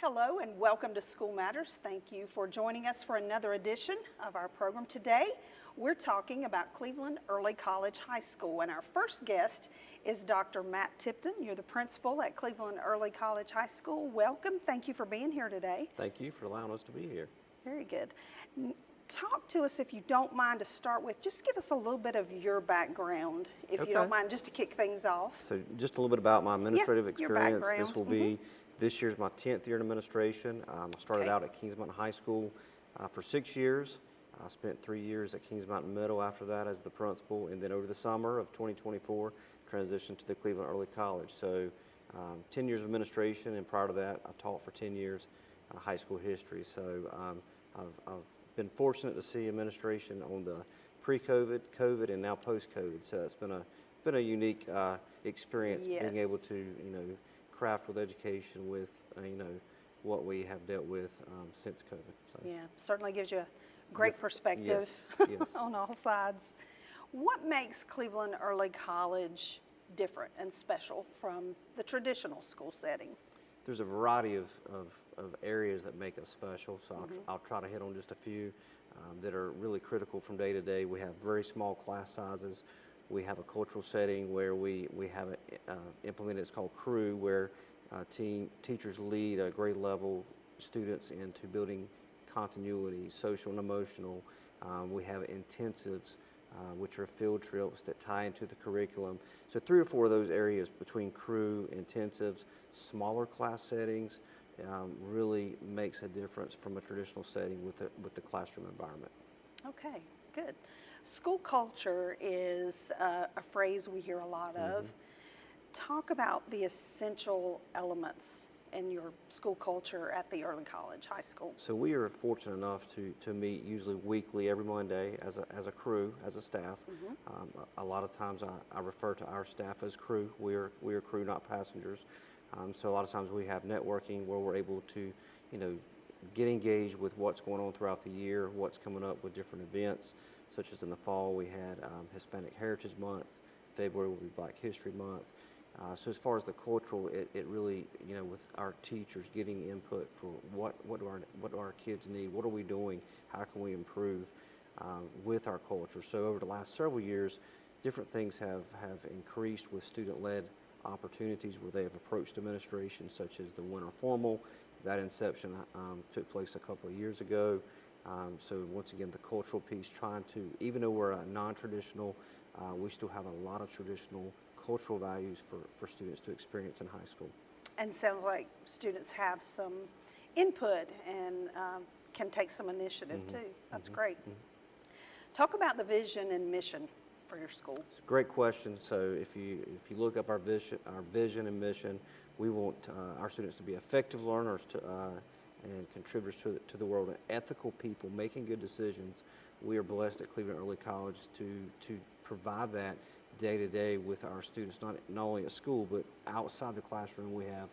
Hello and welcome to School Matters. Thank you for joining us for another edition of our program today. We're talking about Cleveland Early College High School, and our first guest is Dr. Matt Tipton. You're the principal at Cleveland Early College High School. Welcome. Thank you for being here today. Thank you for allowing us to be here. Very good. Talk to us, if you don't mind, to start with. Just give us a little bit of your background, if you don't mind, just to kick things off. So just a little bit about my administrative experience. experience. This will be, this year's my 10th year in administration. I started out at Kings Mountain High School for 6 years. I spent 3 years at Kings Mountain Middle after that as the principal, and then over the summer of 2024, transitioned to the Cleveland Early College. So 10 years of administration, and prior to that, I taught for 10 years high school history. So I've been fortunate to see administration on the pre-COVID, COVID, and now post-COVID. So it's been a unique experience being able to craft with education with what we have dealt with since COVID. So. Yeah, certainly gives you a great perspective on all sides. What makes Cleveland Early College different and special from the traditional school setting? There's a variety of areas that make us special, so I'll try to hit on just a few that are really critical from day to day. We have very small class sizes. We have a cultural setting where we have implemented, it's called CREW, where teachers lead grade level students into building continuity, social and emotional. We have intensives, which are field trips that tie into the curriculum. So 3 or 4 of those areas between CREW, intensives, smaller class settings really makes a difference from a traditional setting with the classroom environment. Okay, good. School culture is a phrase we hear a lot of. Talk about the essential elements in your school culture at the Early College High School. So we are fortunate enough to meet usually weekly, every Monday, as a crew, as a staff. A lot of times I refer to our staff as crew. We are crew, not passengers. So a lot of times we have networking where we're able to, get engaged with what's going on throughout the year, what's coming up with different events, such as in the fall we had Hispanic Heritage Month. February will be Black History Month. So as far as the cultural, it really, with our teachers getting input for what do our kids need, what are we doing, how can we improve with our culture. So over the last several years, different things have increased with student-led opportunities where they have approached administration, such as the Winter Formal. That inception took place a couple of years ago. So once again, the cultural piece, trying to, even though we're a non-traditional, we still have a lot of traditional cultural values for students to experience in high school. And sounds like students have some input and can take some initiative too. That's great. Talk about the vision and mission for your school. It's a great question. So if you look up our vision and mission, we want our students to be effective learners and contributors to the world, and ethical people making good decisions. We are blessed at Cleveland Early College to provide that day to day with our students, not only at school, but outside the classroom. We have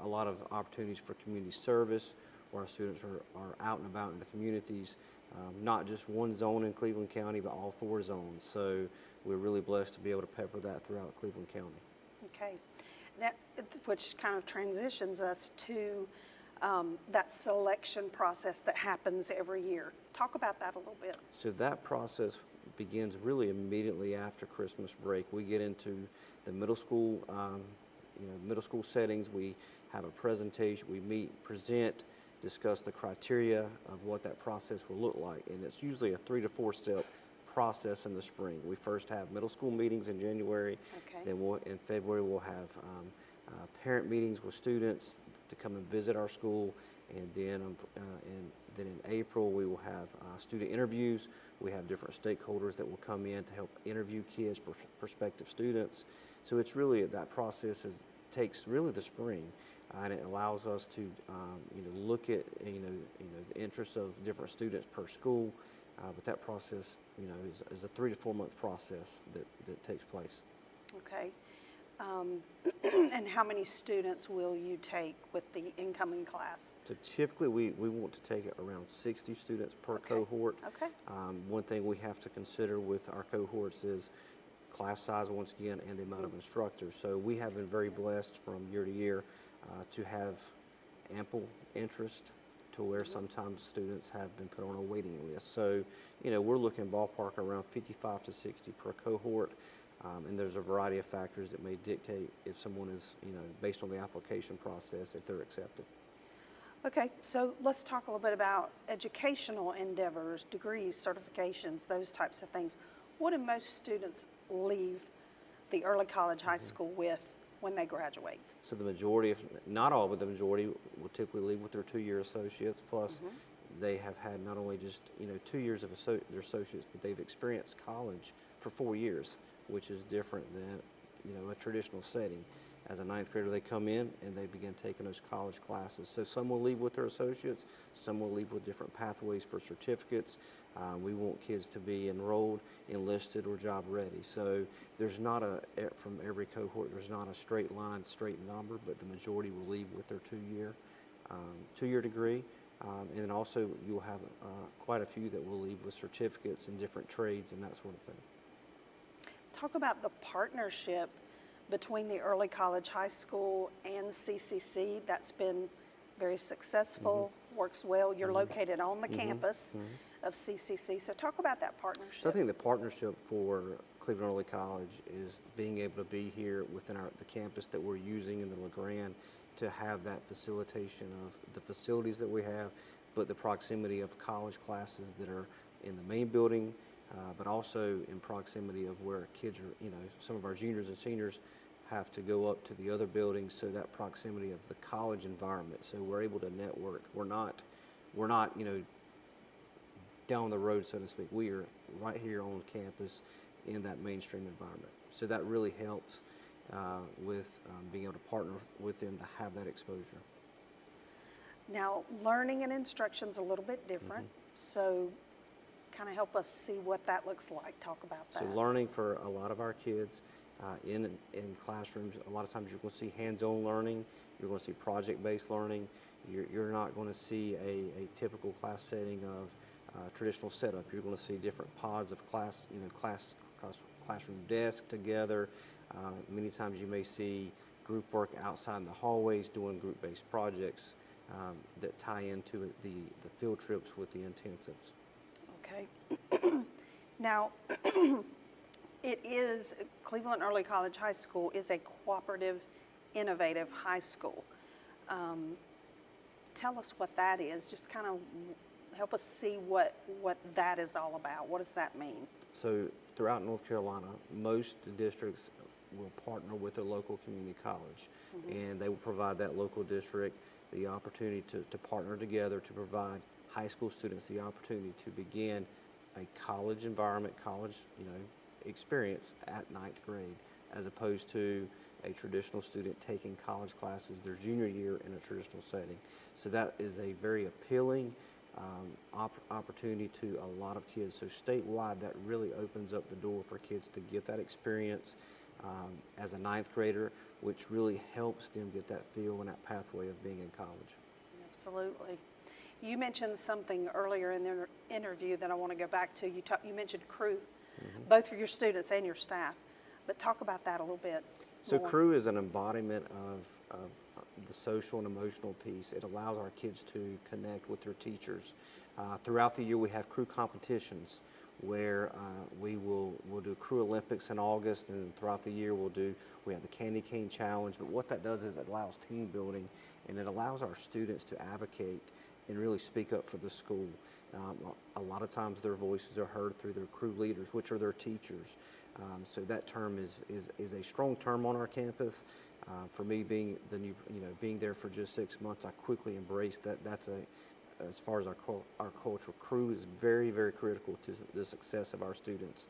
a lot of opportunities for community service, where our students are out and about in the communities, not just one zone in Cleveland County, but all 4 zones. So we're really blessed to be able to pepper that throughout Cleveland County. Okay, which kind of transitions us to that selection process that happens every year. Talk about that a little bit. So that process begins really immediately after Christmas break. We get into the middle school, middle school settings. We have a presentation. We meet, present, discuss the criteria of what that process will look like, and it's usually a 3 to 4 step process in the spring. We first have middle school meetings in January. Then in February we'll have parent meetings with students to come and visit our school, and then in April we will have student interviews. We have different stakeholders that will come in to help interview kids, prospective students. So it's really, that process takes really the spring, and it allows us to look at the interest of different students per school. But that process is a 3 to 4 month process that takes place. Okay. And how many students will you take with the incoming class? So typically we want to take around 60 students per cohort. Okay. One thing we have to consider with our cohorts is class size once again and the amount of instructors. So we have been very blessed from year to year to have ample interest to where sometimes students have been put on a waiting list. So, we're looking ballpark around 55 to 60 per cohort. And there's a variety of factors that may dictate if someone is, based on the application process, if they're accepted. Okay, so let's talk a little bit about educational endeavors, degrees, certifications, those types of things. What do most students leave the early college high school with when they graduate? So the majority, if not all, but the majority will typically leave with their 2-year associates. Plus, they have had not only just 2 years of their associates, but they've experienced college for 4 years, which is different than a traditional setting. As a 9th grader, they come in and they begin taking those college classes. So some will leave with their associates, some will leave with different pathways for certificates. We want kids to be enrolled, enlisted, or job ready. So there's not from every cohort, there's not a straight line, straight number, but the majority will leave with their 2-year degree. And then also you'll have quite a few that will leave with certificates in different trades and that sort of thing. Talk about the partnership between the early college high school and CCC. That's been very successful, works well. You're located on the campus of CCC. So talk about that partnership. So I think the partnership for Cleveland Early College is being able to be here within the campus that we're using in the LeGrand to have that facilitation of the facilities that we have, but the proximity of college classes that are in the main building, but also in proximity of where kids are, some of our juniors and seniors have to go up to the other buildings, so that proximity of the college environment. So we're able to network. We're not, down the road, so to speak. We are right here on campus in that mainstream environment. So that really helps with being able to partner with them to have that exposure. Now, learning and instruction's a little bit different. So kind of help us see what that looks like. Talk about that. So learning for a lot of our kids in classrooms, a lot of times you're going to see hands-on learning, you're going to see project-based learning, you're not going to see a typical class setting of traditional setup. You're going to see different pods of classroom desks together. Many times you may see group work outside in the hallways doing group-based projects that tie into the field trips with the intensives. Okay. Now, Cleveland Early College High School is a cooperative, innovative high school. Tell us what that is. Just kind of help us see what that is all about. What does that mean? So throughout North Carolina, most districts will partner with a local community college, and they will provide that local district the opportunity to partner together to provide high school students the opportunity to begin a college environment, college experience at 9th grade, as opposed to a traditional student taking college classes their junior year in a traditional setting. So that is a very appealing opportunity to a lot of kids. So statewide, that really opens up the door for kids to get that experience as a 9th grader, which really helps them get that feel and that pathway of being in college. Absolutely. You mentioned something earlier in the interview that I want to go back to. You mentioned crew, both for your students and your staff, but talk about that a little bit So more. crew is an embodiment of the social and emotional piece. It allows our kids to connect with their teachers. Throughout the year, we have crew competitions where we'll do Crew Olympics in August, and throughout the year we have the Candy Cane Challenge. But what that does is it allows team building, and it allows our students to advocate and really speak up for the school. A lot of times their voices are heard through their crew leaders, which are their teachers. So that term is a strong term on our campus. For me, being being there for just 6 months, I quickly embraced that. As far as our culture, crew is very, very critical to the success of our students.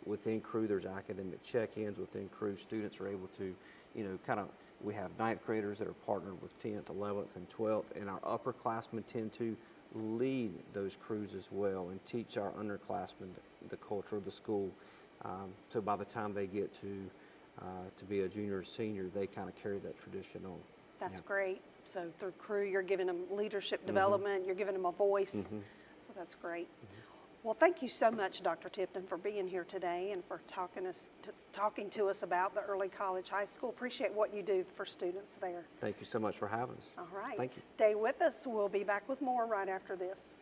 Within crew, there's academic check-ins. Within crew, students are able to, we have 9th graders that are partnered with 10th, 11th, and 12th, and our upperclassmen tend to lead those crews as well and teach our underclassmen the culture of the school. So by the time they get to be a junior or senior, they kind of carry that tradition on. That's great. So through crew, you're giving them leadership development, you're giving them a voice. So that's great. Well, thank you so much, Dr. Tipton, for being here today and for talking to us about the Early College High School. Appreciate what you do for students there. Thank you so much for having us. All right. Thank you. Stay with us. We'll be back with more right after this.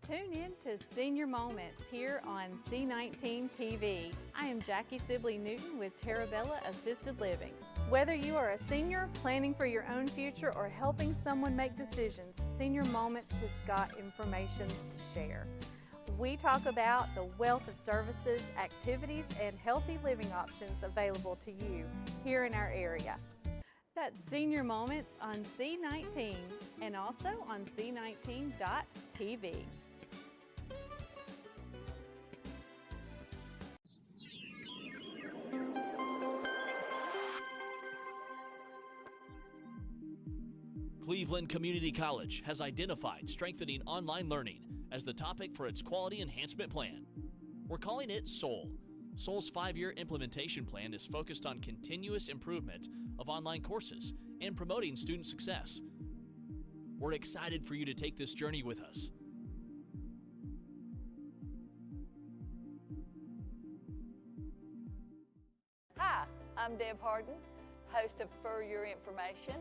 Tune in to Senior Moments here on C19 TV. I am Jackie Sibley Newton with Terabella Assisted Living. Whether you are a senior planning for your own future or helping someone make decisions, Senior Moments has got information to share. We talk about the wealth of services, activities, and healthy living options available to you here in our area. That's Senior Moments on C19 and also on C19.tv. Cleveland Community College has identified strengthening online learning as the topic for its quality enhancement plan. We're calling it SOUL. SOUL's 5-year implementation plan is focused on continuous improvement of online courses and promoting student success. We're excited for you to take this journey with us. Hi, I'm Deb Harden, host of For Your Information.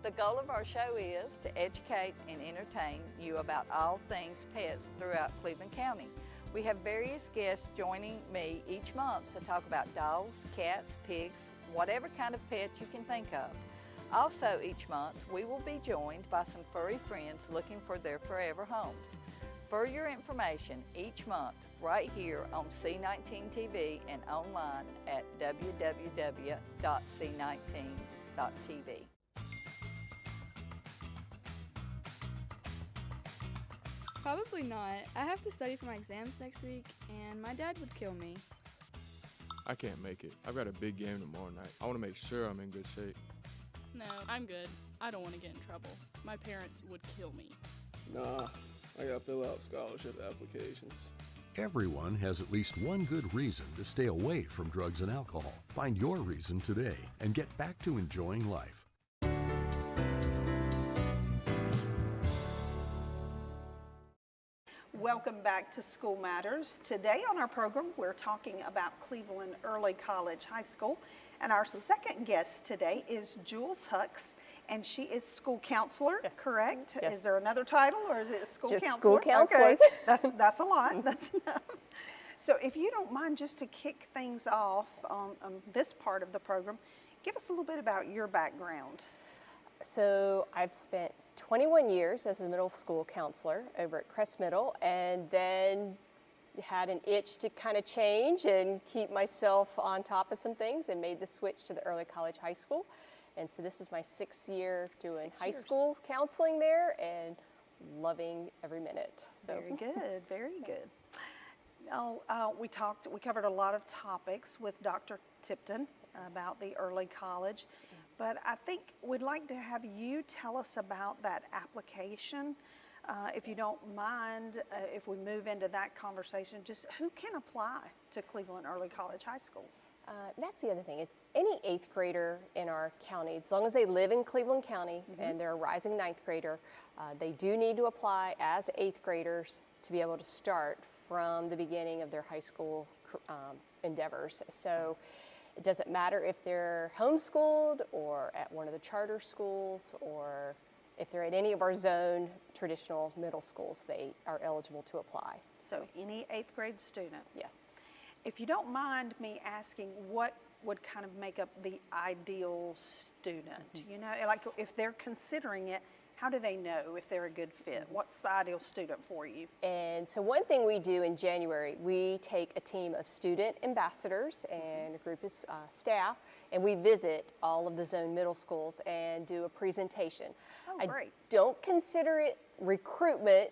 The goal of our show is to educate and entertain you about all things pets throughout Cleveland County. We have various guests joining me each month to talk about dogs, cats, pigs, whatever kind of pets you can think of. Also each month, we will be joined by some furry friends looking for their forever homes. For your information each month, right here on C19 TV and online at www.c19.tv. Probably not. I have to study for my exams next week, and my dad would kill me. I can't make it. I've got a big game tomorrow night. I want to make sure I'm in good shape. No, I'm good. I don't want to get in trouble. My parents would kill me. Nah, I gotta fill out scholarship applications. Everyone has at least one good reason to stay away from drugs and alcohol. Find your reason today and get back to enjoying life. Welcome back to School Matters. Today on our program, we're talking about Cleveland Early College High School. And our second guest today is Jules Hucks, and she is school counselor, correct? Yes. Is there another title, or is it school Just counselor? school counselor. Okay, that's a lot. That's enough. So if you don't mind, just to kick things off on this part of the program, give us a little bit about your background. So I've spent 21 years as a middle school counselor over at Crest Middle, and then had an itch to kind of change and keep myself on top of some things, and made the switch to the Early College High School. And so this is my 6th year doing high school counseling there, and loving every minute. So Very good, very good. We covered a lot of topics with Dr. Tipton about the early college, but I think we'd like to have you tell us about that application. If you don't mind, if we move into that conversation, just who can apply to Cleveland Early College High School? that's the other thing. It's any 8th grader in our county, as long as they live in Cleveland County and they're a rising 9th grader, they do need to apply as 8th graders to be able to start from the beginning of their high school endeavors. So it doesn't matter if they're homeschooled or at one of the charter schools, or if they're at any of our zone traditional middle schools, they are eligible to apply. So any 8th grade student. Yes. If you don't mind me asking, what would kind of make up the ideal student? You know, like if they're considering it, how do they know if they're a good fit? What's the ideal student for you? And so one thing we do in January, we take a team of student ambassadors and a group of staff, and we visit all of the zone middle schools and do a presentation. Oh, great. I don't consider it recruitment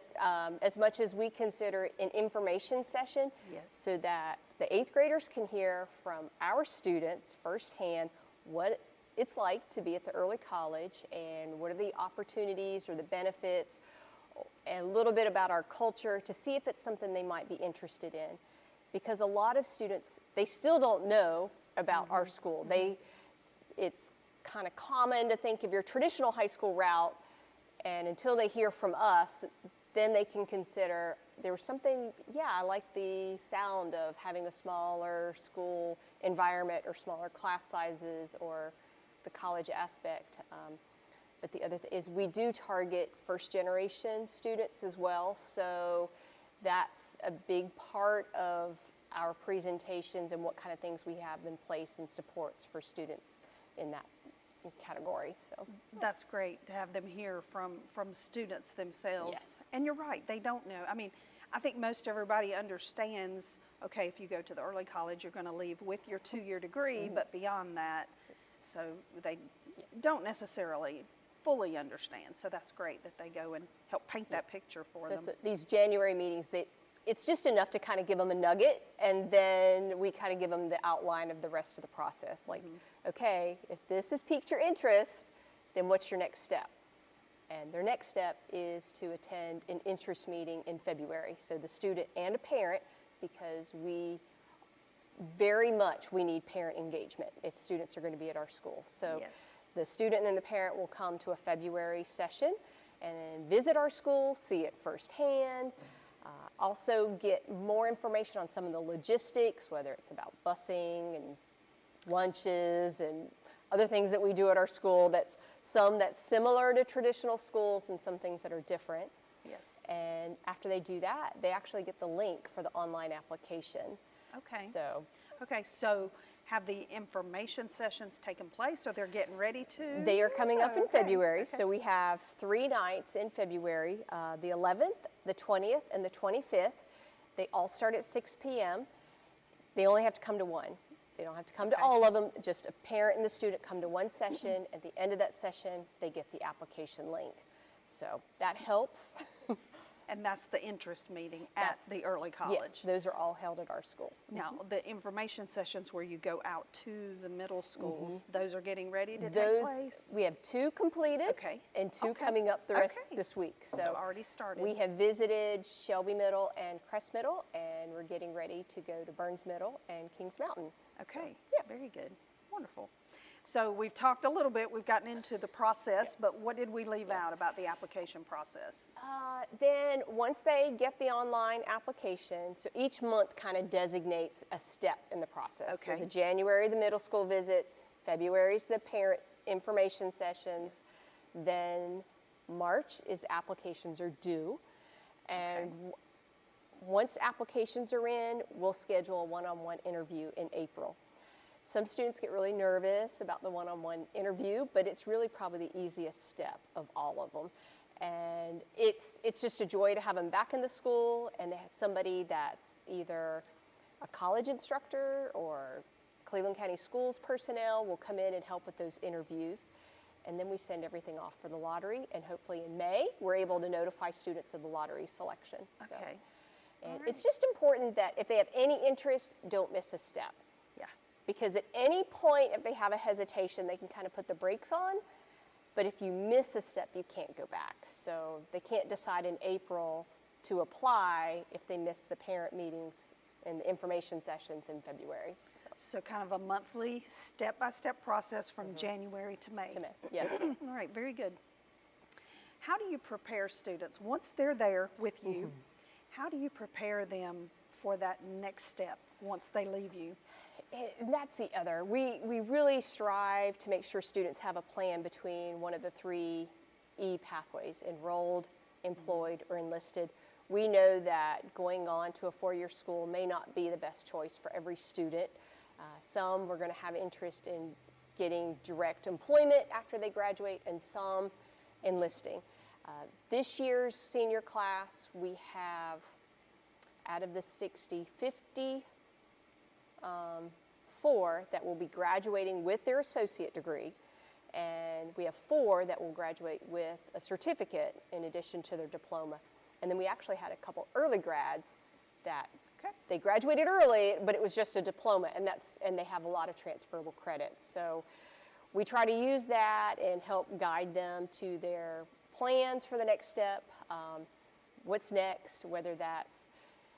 as much as we consider it an information session, so that the 8th graders can hear from our students firsthand what it's like to be at the early college and what are the opportunities or the benefits, and a little bit about our culture to see if it's something they might be interested in. Because a lot of students, they still don't know about our school. It's kind of common to think of your traditional high school route And until they hear from us, then they can consider, there was something, yeah, I like the sound of having a smaller school environment or smaller class sizes or the college aspect. But the other is we do target first generation students as well. So that's a big part of our presentations and what kind of things we have in place and supports for students in that category. So That's great to have them hear from students themselves. Yes. And you're right, they don't know. I mean, I think most everybody understands, okay, if you go to the early college, you're going to leave with your 2-year degree, but beyond that, so they don't necessarily fully understand. So that's great that they go and help paint that picture for So them. that's what these January meetings, it's just enough to kind of give them a nugget, and then we kind of give them the outline of the rest of the process. Like, okay, if this has piqued your interest, then what's your next step? And their next step is to attend an interest meeting in February. So the student and a parent, because we need parent engagement if students are going to be at our school. So Yes. the student and then the parent will come to a February session and then visit our school, see it firsthand, also get more information on some of the logistics, whether it's about busing and lunches and other things that we do at our school. That's similar to traditional schools and some things that are different. Yes. And after they do that, they actually get the link for the online application. Okay. So So have the information sessions taken place, or they're getting ready to? they are coming up in Okay, February. okay. So we have 3 nights in February, the 11th, the 20th, and the 25th. They all start at 6 p.m. They only have to come to one. They don't have to come to Okay. all of them. Just a parent and the student come to one session. At the end of that session, they get the application link. So that helps. And that's the interest meeting at That's- the early college? Yes, those are all held at our school. Now, the information sessions where you go out to the middle schools, those are getting ready to take Those, place? we have 2 completed Okay. and 2 Okay. coming up the rest Okay. this week. So already started. We have visited Shelby Middle and Crest Middle, and we're getting ready to go to Burns Middle and Kings Mountain. Okay, yeah. very good, wonderful. So we've talked a little bit, we've gotten into the process, but what did we leave out about the application process? Then once they get the online application, so each month kind of designates a step in the process. So Okay. the January, the middle school visits, February's the parent information sessions, then March is the applications are due. And once applications are in, we'll schedule a one-on-one interview in April. Some students get really nervous about the one-on-one interview, but it's really probably the easiest step of all of them. And it's just a joy to have them back in the school, and they have somebody that's either a college instructor or Cleveland County Schools personnel will come in and help with those interviews. And then we send everything off for the lottery, and hopefully in May, we're able to notify students of the lottery selection. So, Okay, and it's just important that if they have any interest, don't miss a step. yeah, Because at any point, if they have a hesitation, they can kind of put the brakes on. But if you miss a step, you can't go back. So they can't decide in April to apply if they miss the parent meetings and the information sessions in February. so kind of a monthly, step-by-step process from January to May. To May, yes. All right, very good. How do you prepare students, once they're there with you, how do you prepare them for that next step once they leave you? And that's the other. We really strive to make sure students have a plan between one of the 3 E pathways, enrolled, employed, or enlisted. We know that going on to a 4-year school may not be the best choice for every student. Some we're going to have interest in getting direct employment after they graduate, and some enlisting. This year's senior class, we have, out of the 60, 54 that will be graduating with their associate degree, and we have 4 that will graduate with a certificate in addition to their diploma. And then we actually had a couple early grads that they graduated early, but it was just a diploma, and they have a lot of transferable credits. So we try to use that and help guide them to their plans for the next step, what's next, whether that's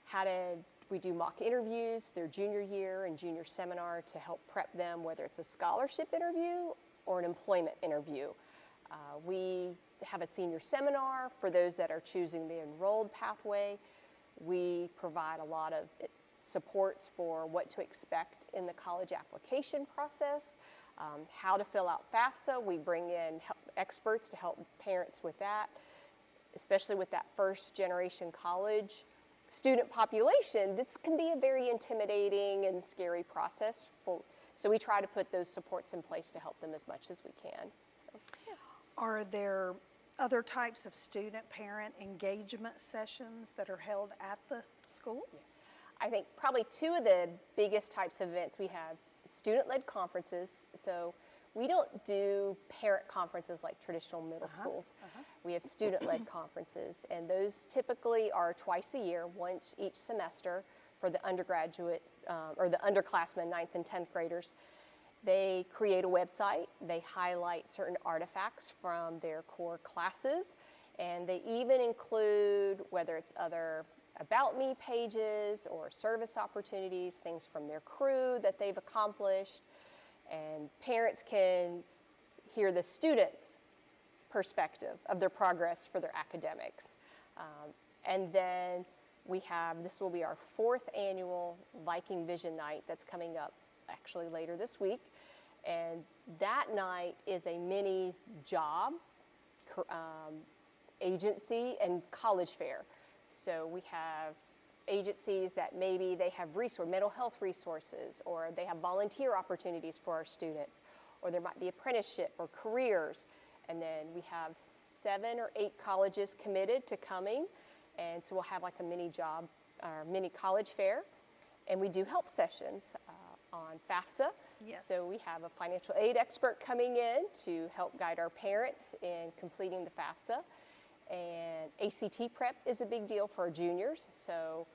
how to we do mock interviews their junior year and junior seminar to help prep them, whether it's a scholarship interview or an employment interview. We have a senior seminar for those that are choosing the enrolled pathway. We provide a lot of supports for what to expect in the college application process, how to fill out FAFSA. We bring in experts to help parents with that, especially with that first generation college student population. This can be a very intimidating and scary process. So we try to put those supports in place to help them as much as we can. So, yeah. Are there other types of student-parent engagement sessions that are held at the school? I think probably two of the biggest types of events we have: student-led conferences. So we don't do parent conferences like traditional middle schools. We have student-led conferences, and those typically are twice a year, once each semester for the undergraduate or the underclassmen, 9th and 10th graders. They create a website, they highlight certain artifacts from their core classes, and they even include whether it's other About Me pages or service opportunities, things from their crew that they've accomplished, and parents can hear the students' perspective of their progress for their academics. And then we have, this will be our 4th annual Viking Vision Night that's coming up actually later this week. And that night is a mini job, agency, and college fair. So we have agencies that maybe they have mental health resources, or they have volunteer opportunities for our students, or there might be apprenticeship or careers. And then we have 7 or 8 colleges committed to coming. And so we'll have like a mini job, or mini college fair. And we do help sessions on FAFSA. Yes. So we have a financial aid expert coming in to help guide our parents in completing the FAFSA. And ACT prep is a big deal for our juniors. So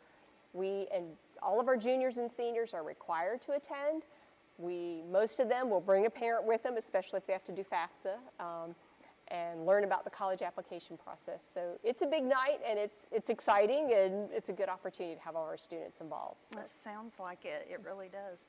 all of our juniors and seniors are required to attend. Most of them will bring a parent with them, especially if they have to do FAFSA, and learn about the college application process. So it's a big night, and it's exciting, and it's a good opportunity to have all our students involved. So. That sounds like it. It really does.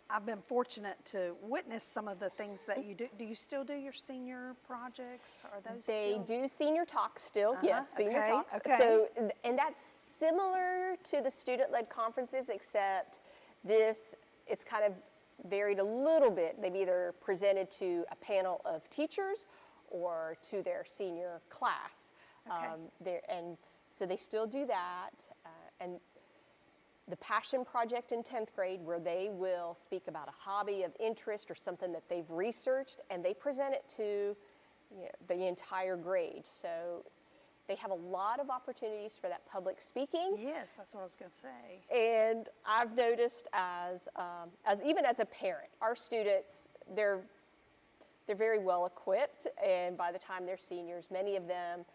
I've been fortunate to witness some of the things that you do. Do you still do your senior projects? Are those They still? do senior talks still, yes, senior Okay, talks. okay. So, and that's similar to the student-led conferences, except it's kind of varied a little bit. They've either presented to a panel of teachers or to their senior class. Okay. And so they still do that. And the Passion Project in 10th grade, where they will speak about a hobby of interest or something that they've researched, and they present it to the entire grade. So they have a lot of opportunities for that public speaking. Yes, that's what I was going to say. And I've noticed even as a parent, our students, they're very well equipped, and by the time they're seniors, many of them,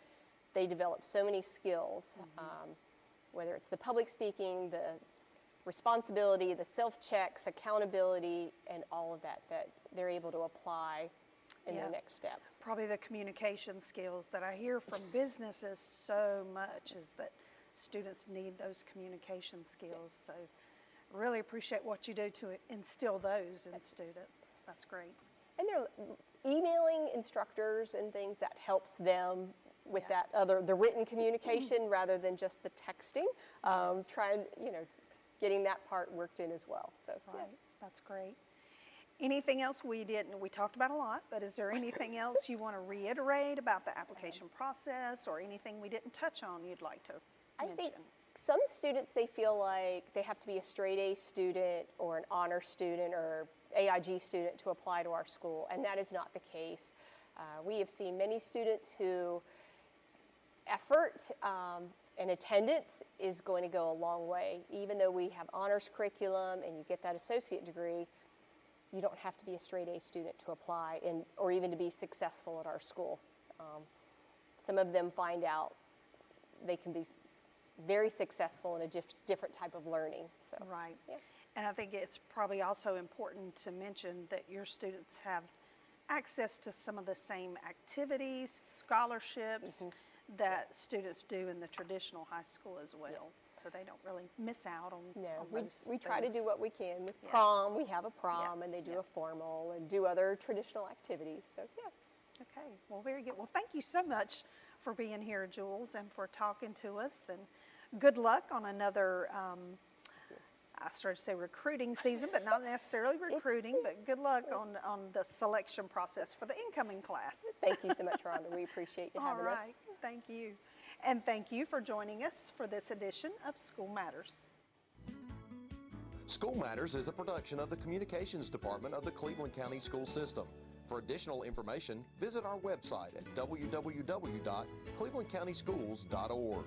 they develop so many skills, whether it's the public speaking, the responsibility, the self-checks, accountability, and all of that they're able to apply in their next steps. Probably the communication skills that I hear from businesses so much is that students need those communication skills. So really appreciate what you do to instill those in students. That's great. And they're emailing instructors and things that helps them with the written communication rather than just the texting. Getting that part worked in as well. So right. That's great. Anything else we talked about a lot, but is there anything else you want to reiterate about the application process, or anything we didn't touch on you'd like to mention? I think some students, they feel like they have to be a straight A student or an honor student or AIG student to apply to our school, and that is not the case. We have seen many students who effort and attendance is going to go a long way. Even though we have honors curriculum and you get that associate degree, you don't have to be a straight A student to apply or even to be successful at our school. Some of them find out they can be very successful in a different type of learning. So, right. Yeah. And I think it's probably also important to mention that your students have access to some of the same activities, scholarships that students do in the traditional high school as well. So they don't really miss out on those we try to do things. what we can. With prom, we have a prom, Yeah. and they do a formal and do other traditional activities. So yes. Okay, well, very good. Well, thank you so much for being here, Jules, and for talking to us. And good luck on another, I started to say recruiting season, but not necessarily recruiting, but good luck on the selection process for the incoming class. Thank you so much, Rhonda. We appreciate you All having right, us. thank you. And thank you for joining us for this edition of School Matters. School Matters is a production of the Communications Department of the Cleveland County School System. For additional information, visit our website at www.clevelandcountyschools.org.